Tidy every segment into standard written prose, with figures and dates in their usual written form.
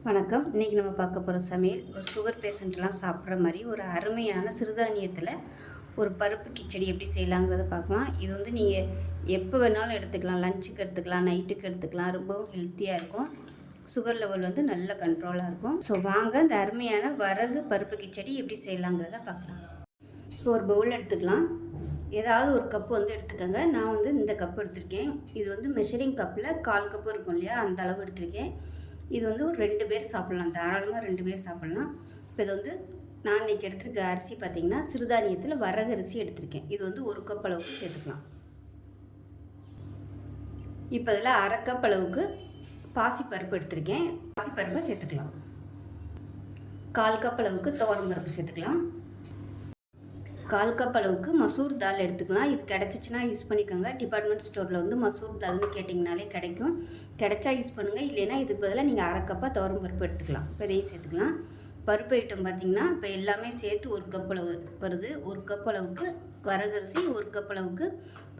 வணக்கம். இன்றைக்கி நம்ம பார்க்க போகிற சமையல் ஒரு சுகர் பேஷண்ட்லாம் சாப்பிட்ற மாதிரி ஒரு அருமையான சிறுதானியத்தில் ஒரு பருப்பு கிச்சடி எப்படி செய்யலாங்கிறத பார்க்கலாம். இது வந்து நீங்கள் எப்போ வேணாலும் எடுத்துக்கலாம். லஞ்சுக்கு எடுத்துக்கலாம், நைட்டுக்கு எடுத்துக்கலாம். ரொம்பவும் ஹெல்த்தியாக இருக்கும். சுகர் லெவல் வந்து நல்ல கண்ட்ரோலாக இருக்கும். ஸோ வாங்க இந்த அருமையான வரகு பருப்பு கிச்சடி எப்படி செய்யலாங்கிறத பார்க்கலாம். ஸோ ஒரு பவுல் எடுத்துக்கலாம். ஏதாவது ஒரு கப்பு வந்து எடுத்துக்கோங்க. நான் வந்து இந்த கப்பு எடுத்திருக்கேன். இது வந்து மெஷரிங் கப்பில் 1/4 கப்பு இருக்கும் இல்லையா, அந்த அளவு எடுத்திருக்கேன். இது வந்து ஒரு 2 பேர் சாப்பிட்லாம், தாராளமாக 2 பேர் சாப்பிட்லாம். இப்போ இது வந்து நான் இன்றைக்கி எடுத்துருக்க அரிசி பார்த்திங்கன்னா சிறுதானியத்தில் வரகு அரிசி எடுத்திருக்கேன். இது வந்து 1 கப் அளவுக்கு சேர்த்துக்கலாம். இப்போ இதில் 1/2 கப் அளவுக்கு பாசிப்பருப்பு எடுத்திருக்கேன். பாசிப்பருப்பை சேர்த்துக்கலாம். 1/4 கப் அளவுக்கு துவரம் பருப்பு சேர்த்துக்கலாம். 1/4 கப் அளவுக்கு மசூர் தால் எடுத்துக்கலாம். இது கிடச்சிச்சின்னா யூஸ் பண்ணிக்கோங்க. டிபார்ட்மெண்ட் ஸ்டோரில் வந்து மசூர் தால்னு கேட்டிங்கனாலே கிடைக்கும். கிடைச்சா யூஸ் பண்ணுங்கள். இல்லைன்னா இதுக்கு பதிலாக நீங்கள் 1/2 கப்பாக துவரம் பருப்பு எடுத்துக்கலாம். இப்போ இதையும் சேர்த்துக்கலாம். பருப்பு ஐட்டம் பார்த்திங்கன்னா இப்போ எல்லாமே சேர்த்து 1 கப் அளவு வருது. 1 கப் அளவுக்கு வரகரிசி, 1 கப் அளவுக்கு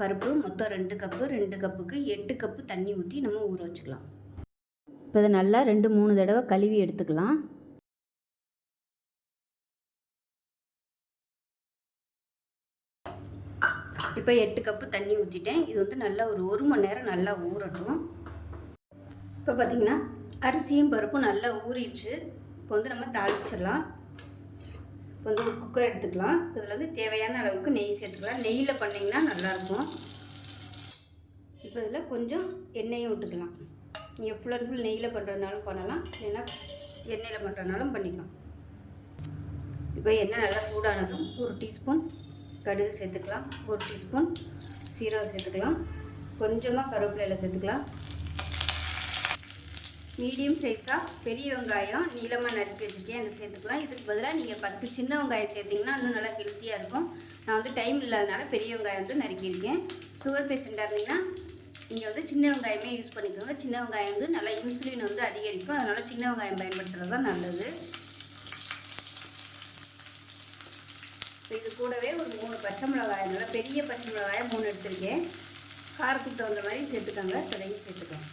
பருப்பு, மொத்தம் 2 கப்பு. 2 கப்புக்கு 8 கப்பு தண்ணி ஊற்றி நம்ம ஊற வச்சுக்கலாம். இப்போ இதை நல்லா 2-3 தடவை கழுவி எடுத்துக்கலாம். இப்போ 8 கப்பு தண்ணி ஊற்றிட்டேன். இது வந்து நல்லா ஒரு மணி நேரம் நல்லா ஊறட்டும். இப்போ பார்த்திங்கன்னா அரிசியும் பருப்பும் நல்லா ஊறிடுச்சு. இப்போ வந்து நம்ம தாளிச்சிடலாம். இப்போ வந்து ஒரு குக்கர் எடுத்துக்கலாம். இதில் வந்து தேவையான அளவுக்கு நெய் சேர்த்துக்கலாம். நெய்யில் பண்ணிங்கன்னா நல்லாயிருக்கும். இப்போ இதில் கொஞ்சம் எண்ணெயும் விட்டுக்கலாம். நீங்கள் ஃபுல் அண்ட் ஃபுல் நெய்யில் பண்ணுறதுனாலும் பண்ணலாம், இல்லைன்னா எண்ணெயில் பண்ணுறதுனாலும் பண்ணிக்கலாம். இப்போ எண்ணெய் நல்லா சூடானதும் 1 டீஸ்பூன் கடுகு சேர்த்துக்கலாம். 1 டீஸ்பூன் சீரகம் சேர்த்துக்கலாம். கொஞ்சமாக கருவேப்பிலையில் சேர்த்துக்கலாம். மீடியம் சைஸாக பெரிய வெங்காயம் நீளமாக நறுக்கி வச்சுருக்கேன், அதை சேர்த்துக்கலாம். இதுக்கு பதிலாக நீங்கள் 10 சின்ன வெங்காயம் சேர்த்திங்கன்னா இன்னும் நல்லா ஹெல்த்தியாக இருக்கும். நான் வந்து டைம் இல்லாதனால பெரிய வெங்காயம் வந்து நறுக்கியிருக்கேன். சுகர் பேஷண்ட்டாக இருந்தீங்கன்னா நீங்கள் வந்து சின்ன வெங்காயமே யூஸ் பண்ணிக்கோங்க. சின்ன வெங்காயம் வந்து நல்லா இன்சுலின் வந்து அதிகரிக்கும். அதனால் சின்ன வெங்காயம் பயன்படுத்துகிறது தான் நல்லது. இது கூடவே ஒரு 3 பச்சை மிளகாய், நல்லா பெரிய பச்சை மிளகாயை 3 எடுத்துருக்கேன். காரத்துக்கு தகுந்த மாதிரி சேர்த்துக்கோங்க. இதையும் சேர்த்துக்கோங்க.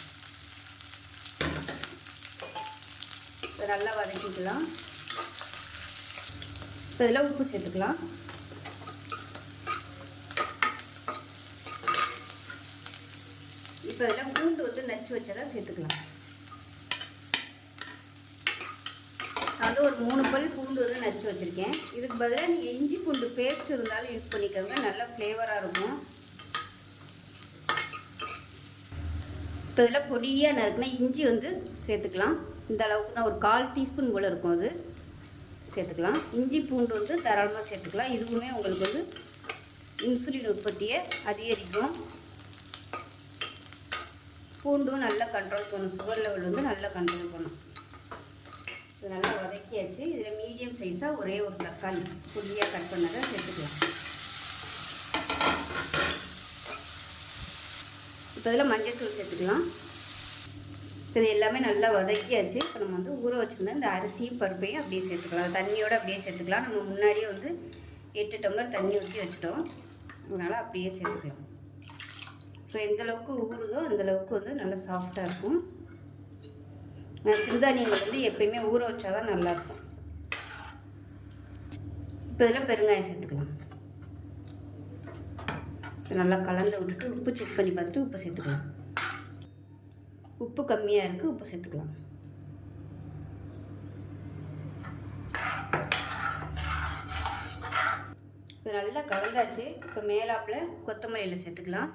இதை நல்லா வதக்கிக்கலாம். இப்போ இதில் உப்பு சேர்த்துக்கலாம். இப்போ இதில் பூண்டு வந்து நச்சு வச்சதை சேர்த்துக்கலாம். அது ஒரு 3 பல் பூண்டு வந்து நச்சு வச்சுருக்கேன். இதுக்கு பதிலாக நீங்கள் இஞ்சி பூண்டு பேஸ்ட் இருந்தாலும் யூஸ் பண்ணிக்கோங்க, நல்ல ஃப்ளேவராக இருக்கும். இப்போ இதில் பொடியாக நறுக்குனா இஞ்சி வந்து சேர்த்துக்கலாம். இந்த அளவுக்கு தான், ஒரு 1/4 டீஸ்பூன் போல் இருக்கும், அது சேர்த்துக்கலாம். இஞ்சி பூண்டு வந்து தாராளமாக சேர்த்துக்கலாம். இதுவுமே உங்களுக்கு வந்து இன்சுலின் உற்பத்தியை அதிகரிக்கும். பூண்டும் நல்லா கண்ட்ரோல் பண்ணும். சுகர் லெவல் வந்து நல்லா கண்ட்ரோல் பண்ணும். இது நல்லா வதக்கியாச்சு. இதில் மீடியம் சைஸாக ஒரே ஒரு தக்காளி பொடியாக கட் பண்ணதை சேர்த்துக்கலாம். இப்போ இதில் மஞ்சள்தூள் சேர்த்துக்கலாம். இது எல்லாமே நல்லா வதக்கியாச்சு. இப்போ நம்ம வந்து ஊற வச்சுருந்தா இந்த அரிசியும் பருப்பையும் அப்படியே சேர்த்துக்கலாம். தண்ணியோடு அப்படியே சேர்த்துக்கலாம். நம்ம முன்னாடியே வந்து 8 டம்ளர் தண்ணி ஊற்றி வச்சுட்டோம், அதனால் அப்படியே சேர்த்துக்கலாம். ஸோ எந்தளவுக்கு ஊறுதோ அந்தளவுக்கு வந்து நல்லா சாஃப்டாக இருக்கும். சிறுதானியங்கள் வந்து எப்பயுமே ஊற வச்சா தான் நல்லாயிருக்கும். இப்போ இதில் பெருங்காயம் சேர்த்துக்கலாம். நல்லா கலந்து விட்டுட்டு உப்பு செக் பண்ணி பார்த்துட்டு உப்பு சேர்த்துக்கலாம். உப்பு கம்மியாக இருக்குது, உப்பு சேர்த்துக்கலாம். இது நல்லா கலந்தாச்சு. இப்போ மேலாப்பில் கொத்தமல்லியில் சேர்த்துக்கலாம்.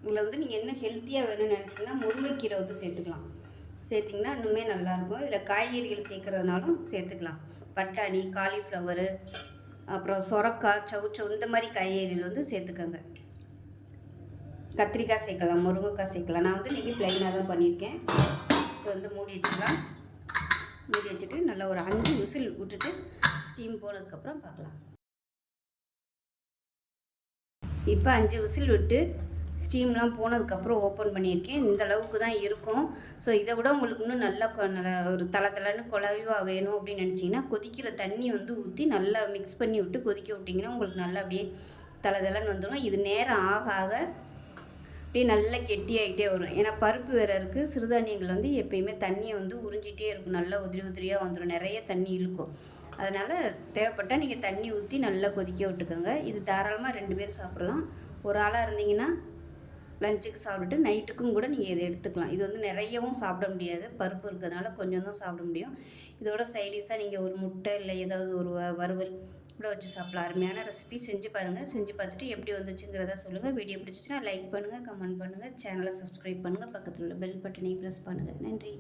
இதில் வந்து நீங்கள் என்ன ஹெல்த்தியாக வேணும்னு நினச்சிங்கன்னா முருங்கைக்கீரை வந்து சேர்த்துக்கலாம். சேர்த்திங்கன்னா இன்னுமே நல்லாயிருக்கும். இதில் காய்கறிகள் சேர்க்குறதுனாலும் சேர்த்துக்கலாம். பட்டாணி, காலிஃப்ளவரு, அப்புறம் சொரக்காய், சவுச்சவு, இந்த மாதிரி காய்கறிகள் வந்து சேர்த்துக்கோங்க. கத்திரிக்காய் சேர்க்கலாம், முருங்கைக்காய் சேர்க்கலாம். நான் வந்து இன்றைக்கி ப்ளைனாக தான் பண்ணியிருக்கேன். இப்போ வந்து மூடி வச்சுக்கலாம். மூடி வச்சுட்டு நல்லா ஒரு 5 விசில் விட்டுட்டு ஸ்டீம் போனதுக்கப்புறம் பார்க்கலாம். இப்போ 5 விசில் விட்டு ஸ்டீம்லாம் போனதுக்கப்புறம் ஓப்பன் பண்ணியிருக்கேன். இந்த அளவுக்கு தான் இருக்கும். ஸோ இதை விட உங்களுக்கு இன்னும் நல்லா ஒரு தளன்னு குழவாக வேணும் அப்படின்னு நினச்சிங்கன்னா கொதிக்கிற தண்ணி வந்து ஊற்றி நல்லா மிக்ஸ் பண்ணி விட்டு கொதிக்க விட்டிங்கன்னா உங்களுக்கு நல்லா அப்படியே தளன்னு வந்துடும். இது நேரம் ஆக ஆக அப்படியே நல்லா கெட்டியாகிட்டே வரும். ஏன்னா பருப்பு வேறு இருக்குது. சிறுதானியங்கள் வந்து எப்பயுமே தண்ணியை வந்து உறிஞ்சிட்டே இருக்கும். நல்லா உதிரி உதிரியாக வந்துடும். நிறைய தண்ணி இழுக்கும். அதனால் தேவைப்பட்டால் நீங்கள் தண்ணி ஊற்றி நல்லா கொதிக்க விட்டுக்கோங்க. இது தாராளமாக 2 பேர் சாப்பிட்லாம். ஒரு ஆளாக இருந்தீங்கன்னா லஞ்சுக்கு சாப்பிட்டுட்டு நைட்டுக்கும் கூட நீங்கள் இதை எடுத்துக்கலாம். இது வந்து நிறையவும் சாப்பிட முடியாது. பருப்பு இருக்கிறதுனால கொஞ்சம் தான் சாப்பிட முடியும். இதோட சைடிஷாக நீங்கள் ஒரு முட்டை இல்லை ஏதாவது ஒரு வறுவல் கூட வச்சு சாப்பிடலாம். அருமையான ரெசிபி செஞ்சு பாருங்கள். செஞ்சு பார்த்துட்டு எப்படி வந்துச்சுங்கிறத சொல்லுங்கள். வீடியோ பிடிச்சிச்சுன்னா லைக் பண்ணுங்கள், கமெண்ட் பண்ணுங்கள், சேனலை சப்ஸ்கிரைப் பண்ணுங்கள், பக்கத்தில் உள்ள பெல் பட்டனையும் ப்ரெஸ் பண்ணுங்கள். நன்றி.